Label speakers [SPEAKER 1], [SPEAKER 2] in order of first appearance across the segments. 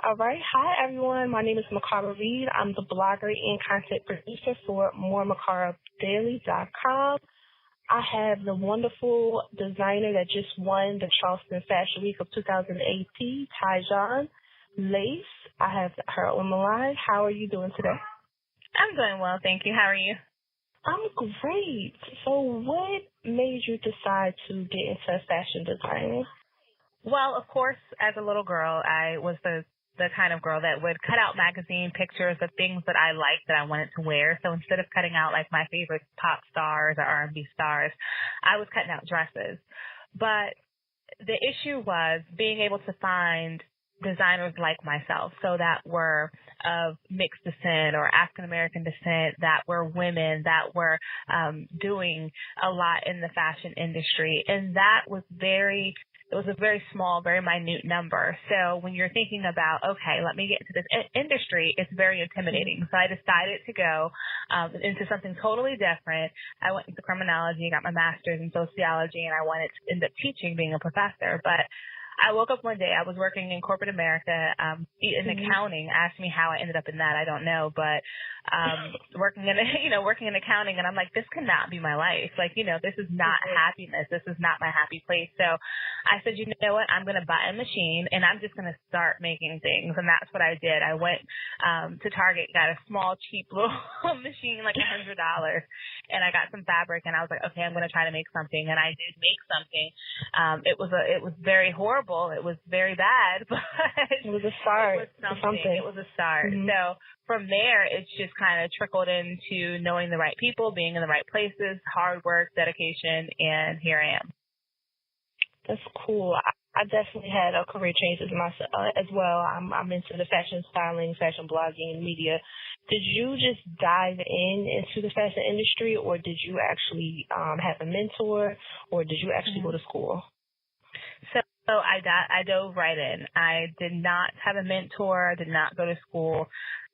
[SPEAKER 1] All right. Hi, everyone. My name is Mikara Reid. I'm the blogger and content producer for MIIENConsultancy.com. I have the wonderful designer that just won the Charleston Fashion Week of 2018, Tygerian Lace. I have her on the line. How are you doing today?
[SPEAKER 2] I'm doing well, thank you. How are you?
[SPEAKER 1] I'm great. So what made you decide to get into fashion designing?
[SPEAKER 2] Well, of course, as a little girl, I was the kind of girl that would cut out magazine pictures of things that I liked that I wanted to wear. So instead of cutting out like my favorite pop stars or R&B stars, I was cutting out dresses. But the issue was being able to find designers like myself, so that were of mixed descent or African American descent, that were women, that were doing a lot in the fashion industry. And that was it was a very small, very minute number. So when you're thinking about, okay, let me get into this industry, it's very intimidating. So I decided to go into something totally different. I went into criminology, got my master's in sociology, and I wanted to end up teaching, being a professor. But I woke up one day, I was working in corporate America, in accounting. Asked me how I ended up in that, I don't know, but working in accounting, and I'm like, this cannot be my life. Like, this is not happiness. This is not my happy place. So I said, you know what, I'm going to buy a machine and I'm just going to start making things. And that's what I did. I went to Target, got a small, cheap little machine, like $100, and I got some fabric, and I was like, okay, I'm going to try to make something. And I did make something. It was very horrible. It was very bad, but
[SPEAKER 1] it was a start.
[SPEAKER 2] It was something. It was a start. Mm-hmm. So from there, it's just kind of trickled into knowing the right people, being in the right places, hard work, dedication, and here I am.
[SPEAKER 1] That's cool. I definitely had a career change as well. I'm into the fashion styling, fashion blogging, and media. Did you just dive into the fashion industry, or did you actually have a mentor, or did you actually go to school?
[SPEAKER 2] So I dove right in. I did not have a mentor, did not go to school.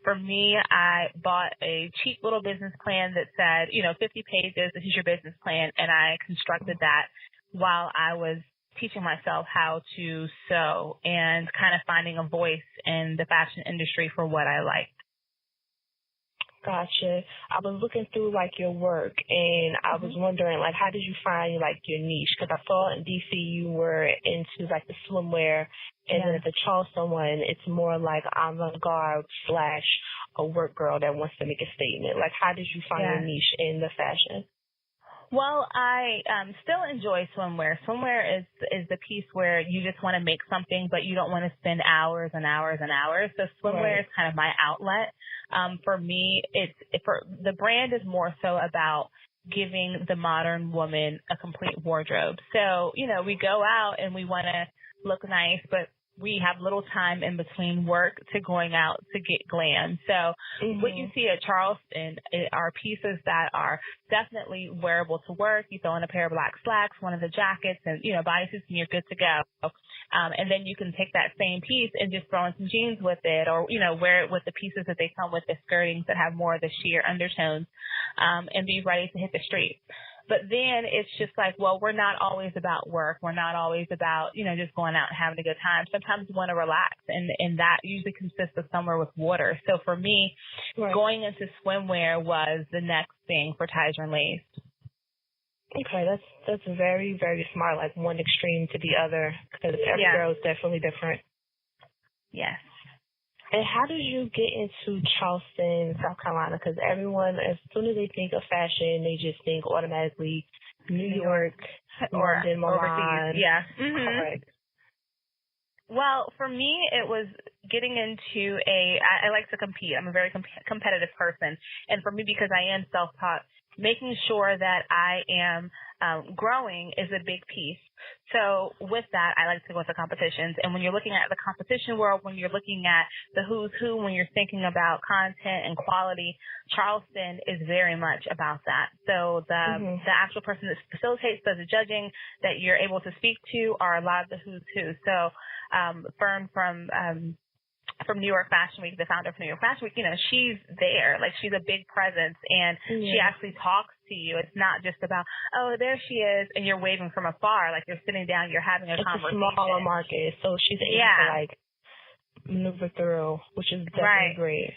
[SPEAKER 2] For me, I bought a cheap little business plan that said, 50 pages, this is your business plan, and I constructed that while I was teaching myself how to sew and kind of finding a voice in the fashion industry for what I liked.
[SPEAKER 1] Gotcha. I was looking through your work, and I was wondering how did you find your niche? Because I saw in DC you were into the swimwear, and then at the Charleston one, it's more avant-garde / a work girl that wants to make a statement. How did you find your niche in the fashion?
[SPEAKER 2] Well, I still enjoy swimwear. Swimwear is the piece where you just want to make something, but you don't want to spend hours and hours and hours. So swimwear is kind of my outlet. For me, the brand is more so about giving the modern woman a complete wardrobe. So, we go out and we want to look nice, but we have little time in between work to going out to get glam. So what you see at Charleston are pieces that are definitely wearable to work. You throw in a pair of black slacks, one of the jackets, and, bodysuits, and you're good to go. And then you can take that same piece and just throw in some jeans with it, or, wear it with the pieces that they come with, the skirtings that have more of the sheer undertones, and be ready to hit the street. But then it's just we're not always about work. We're not always about, just going out and having a good time. Sometimes we want to relax, and that usually consists of somewhere with water. So for me, going into swimwear was the next thing for Tygerian Lace.
[SPEAKER 1] Okay, that's very, very smart, one extreme to the other, because every girl is definitely different.
[SPEAKER 2] Yes.
[SPEAKER 1] And how did you get into Charleston, South Carolina? Because everyone, as soon as they think of fashion, they just think automatically New York, London, Milan.
[SPEAKER 2] Overseas. Yeah. Mm-hmm.
[SPEAKER 1] Correct.
[SPEAKER 2] Well, for me, it was getting into I like to compete. I'm a very competitive person. And for me, because I am self-taught, making sure that I am growing is a big piece. So with that, I like to go into competitions. And when you're looking at the competition world, when you're looking at the who's who, when you're thinking about content and quality, Charleston is very much about that. So the actual person that facilitates, does the judging that you're able to speak to are a lot of the who's who. So Fern from New York Fashion Week, the founder of New York Fashion Week, she's there. She's a big presence, and she actually talks to you. It's not just about, oh, there she is, and you're waving from afar. You're sitting down, you're having a conversation.
[SPEAKER 1] It's a smaller market, so she's able to maneuver through, which is definitely
[SPEAKER 2] Right.
[SPEAKER 1] great.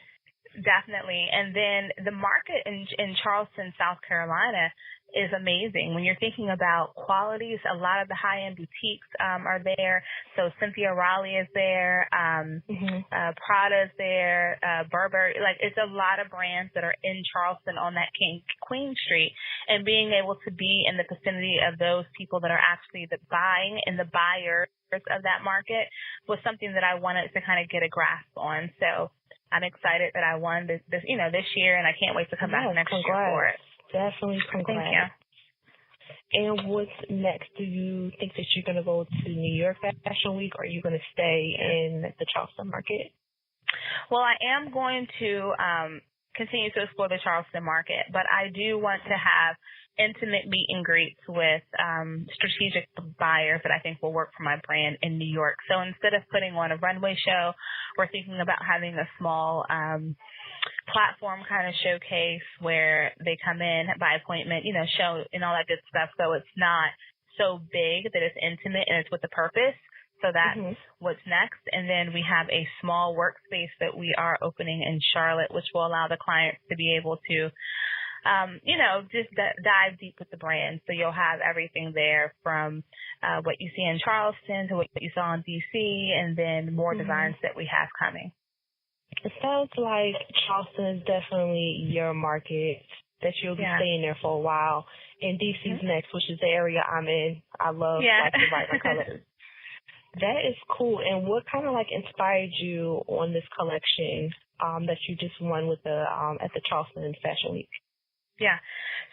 [SPEAKER 2] Definitely. And then the market in Charleston, South Carolina is amazing. When you're thinking about qualities, a lot of the high-end boutiques are there. So Cynthia Raleigh is there, Prada's there, Burberry. Like, it's a lot of brands that are in Charleston on that Queen Street. And being able to be in the vicinity of those people that are actually the buying and the buyers of that market was something that I wanted to kind of get a grasp on. So I'm excited that I won this year, and I can't wait to come back next year for it.
[SPEAKER 1] Definitely congrats.
[SPEAKER 2] Thank you.
[SPEAKER 1] And what's next? Do you think that you're going to go to New York Fashion Week, or are you going to stay in the Charleston market?
[SPEAKER 2] Well, I am going to continue to explore the Charleston market, but I do want to have intimate meet and greets with strategic buyers that I think will work for my brand in New York. So instead of putting on a runway show, we're thinking about having a small platform kind of showcase where they come in by appointment, show and all that good stuff. So it's not so big that it's intimate and it's with a purpose. So that's what's next. And then we have a small workspace that we are opening in Charlotte, which will allow the clients to be able to, just dive deep with the brand. So you'll have everything there from what you see in Charleston to what you saw in D.C. and then more designs that we have coming.
[SPEAKER 1] It sounds like Charleston is definitely your market, that you'll be staying there for a while. And DC's next, which is the area I'm in. I love the vibrant colors. That is cool. And what kind of inspired you on this collection that you just won with the at the Charleston Fashion Week?
[SPEAKER 2] Yeah.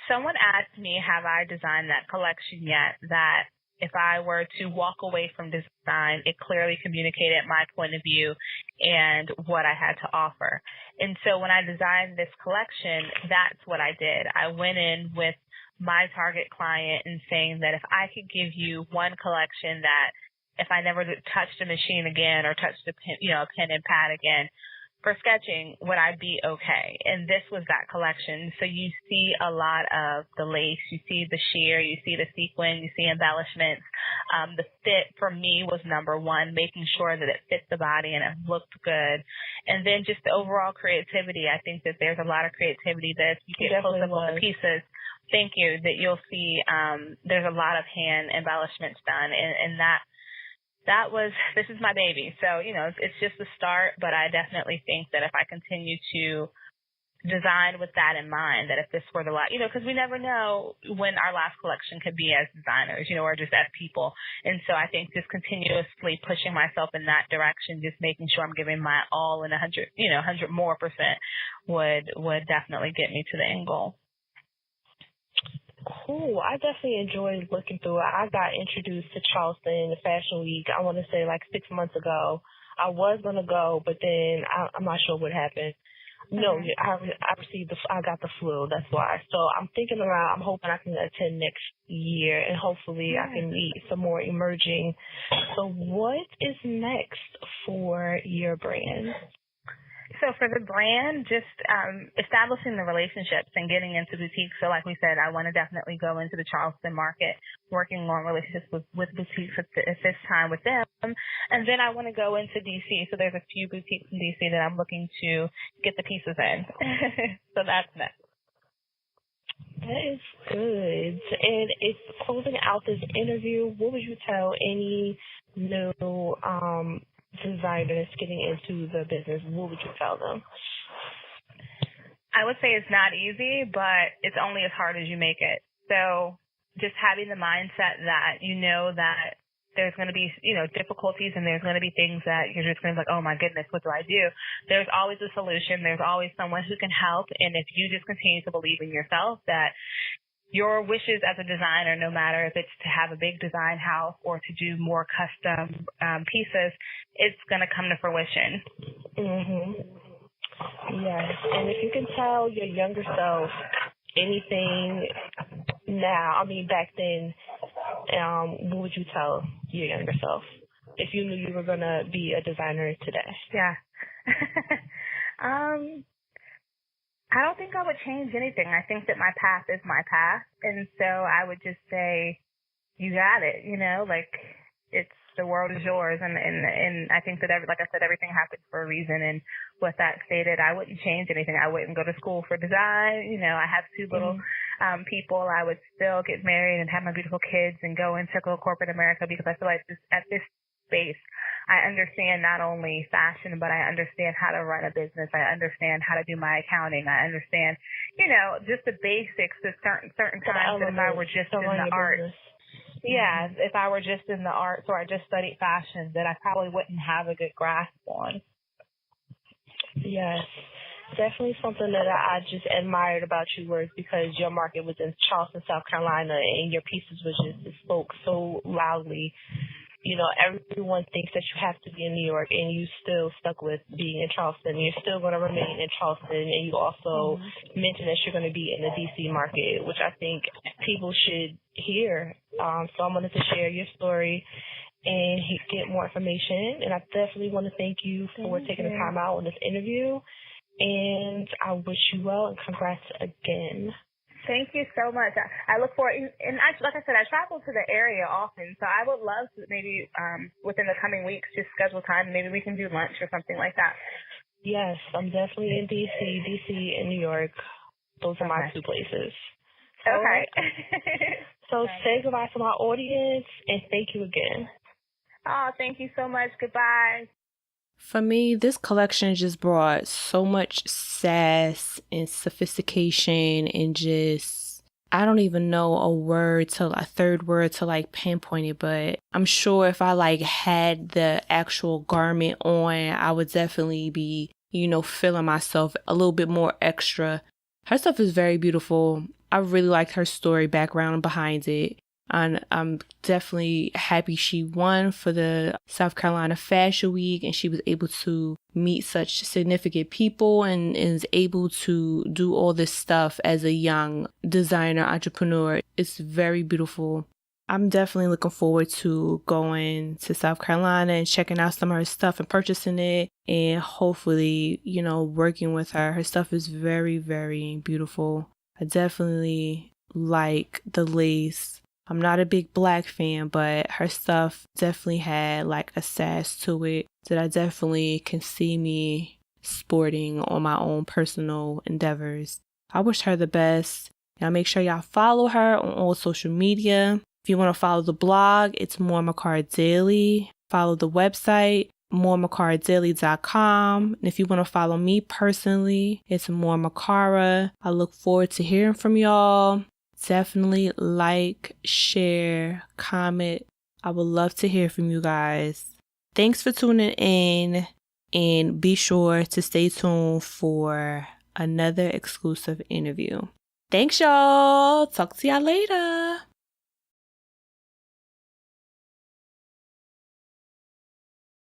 [SPEAKER 2] Someone asked me, have I designed that collection yet? That if I were to walk away from design, it clearly communicated my point of view and what I had to offer. And so when I designed this collection, that's what I did. I went in with my target client and saying that if I could give you one collection that if I never touched a machine again or touched a pen and pad again, for sketching, would I be okay? And this was that collection. So you see a lot of the lace, you see the sheer, you see the sequin, you see embellishments. The fit for me was number one, making sure that it fit the body and it looked good. And then just the overall creativity. I think that there's a lot of creativity that if you get close up on the pieces, thank you, that you'll see there's a lot of hand embellishments done. And this is my baby. So, it's just the start, but I definitely think that if I continue to design with that in mind, that if this were the last, because we never know when our last collection could be as designers, or just as people. And so I think just continuously pushing myself in that direction, just making sure I'm giving my all and 100 more percent would definitely get me to the end goal.
[SPEAKER 1] Cool. I definitely enjoyed looking through it. I got introduced to Charleston Fashion Week, I want to say 6 months ago. I was going to go, but then I'm not sure what happened. No, I got the flu. That's why. So I'm hoping I can attend next year, and hopefully I can meet some more emerging. So what is next for your brand?
[SPEAKER 2] So for the brand, just establishing the relationships and getting into boutiques. So like we said, I want to definitely go into the Charleston market, working on relationships with boutiques at this time with them. And then I want to go into D.C. So there's a few boutiques in D.C. that I'm looking to get the pieces in. So that's next.
[SPEAKER 1] That is good. And if closing out this interview, what would you tell any new designers getting into the business? What would you tell them?
[SPEAKER 2] I would say it's not easy, but it's only as hard as you make it. So just having the mindset that that there's going to be, difficulties, and there's going to be things that you're just going to be like, oh my goodness, what do I do? There's always a solution. There's always someone who can help. And if you just continue to believe in yourself, that your wishes as a designer, no matter if it's to have a big design house or to do more custom pieces, it's going to come to fruition.
[SPEAKER 1] Yes. And if you can tell your younger self anything now, back then, what would you tell your younger self if you knew you were going to be a designer today?
[SPEAKER 2] Yeah. I don't think I would change anything. I think that my path is my path. And so I would just say, you got it, the world is yours. And I think that, like I said, everything happens for a reason. And with that stated, I wouldn't change anything. I wouldn't go to school for design. You know, I have two little people. I would still get married and have my beautiful kids and go into corporate America, because I feel like at this space, I understand not only fashion, but I understand how to run a business. I understand how to do my accounting. I understand, you know, just the basics at certain times. And if I were just in the arts, if I were just in the arts or I just studied fashion, that I probably wouldn't have a good grasp on.
[SPEAKER 1] Yes. Definitely something that I just admired about you was because your market was in Charleston, South Carolina, and your pieces was just spoke so loudly. You know, everyone thinks that you have to be in New York, and you still stuck with being in Charleston. You're still going to remain in Charleston, and you also mentioned that you're going to be in the D.C. market, which I think people should hear. So I wanted to share your story and get more information. And I definitely want to thank you for taking the time out on this interview. And I wish you well, and congrats again.
[SPEAKER 2] Thank you so much. I look forward, and like I said, I travel to the area often, so I would love to maybe within the coming weeks just schedule time. Maybe we can do lunch or something like that.
[SPEAKER 1] Yes, I'm definitely in DC and New York. Those are my two places.
[SPEAKER 2] Okay.
[SPEAKER 1] So say goodbye to my audience, and thank you again.
[SPEAKER 2] Oh, thank you so much. Goodbye.
[SPEAKER 3] For me, this collection just brought so much sass and sophistication and just, I don't even know a third word to like pinpoint it, but I'm sure if I like had the actual garment on, I would definitely be, you know, feeling myself a little bit more extra. Her stuff is very beautiful. I really liked her story background behind it. And I'm definitely happy she won for the South Carolina Fashion Week, and she was able to meet such significant people and is able to do all this stuff as a young designer entrepreneur. It's very beautiful. I'm definitely looking forward to going to South Carolina and checking out some of her stuff and purchasing it, and hopefully, you know, working with her. Her stuff is very, very beautiful. I definitely like the lace. I'm not a big black fan, but her stuff definitely had like a sass to it that I definitely can see me sporting on my own personal endeavors. I wish her the best. Now make sure y'all follow her on all social media. If you want to follow the blog, it's More Mikara Daily. Follow the website, moremikara.com. And if you want to follow me personally, it's More Mikara. I look forward to hearing from y'all. Definitely like, share, comment. I would love to hear from you guys. Thanks for tuning in, and be sure to stay tuned for another exclusive interview. Thanks, y'all. Talk to y'all later.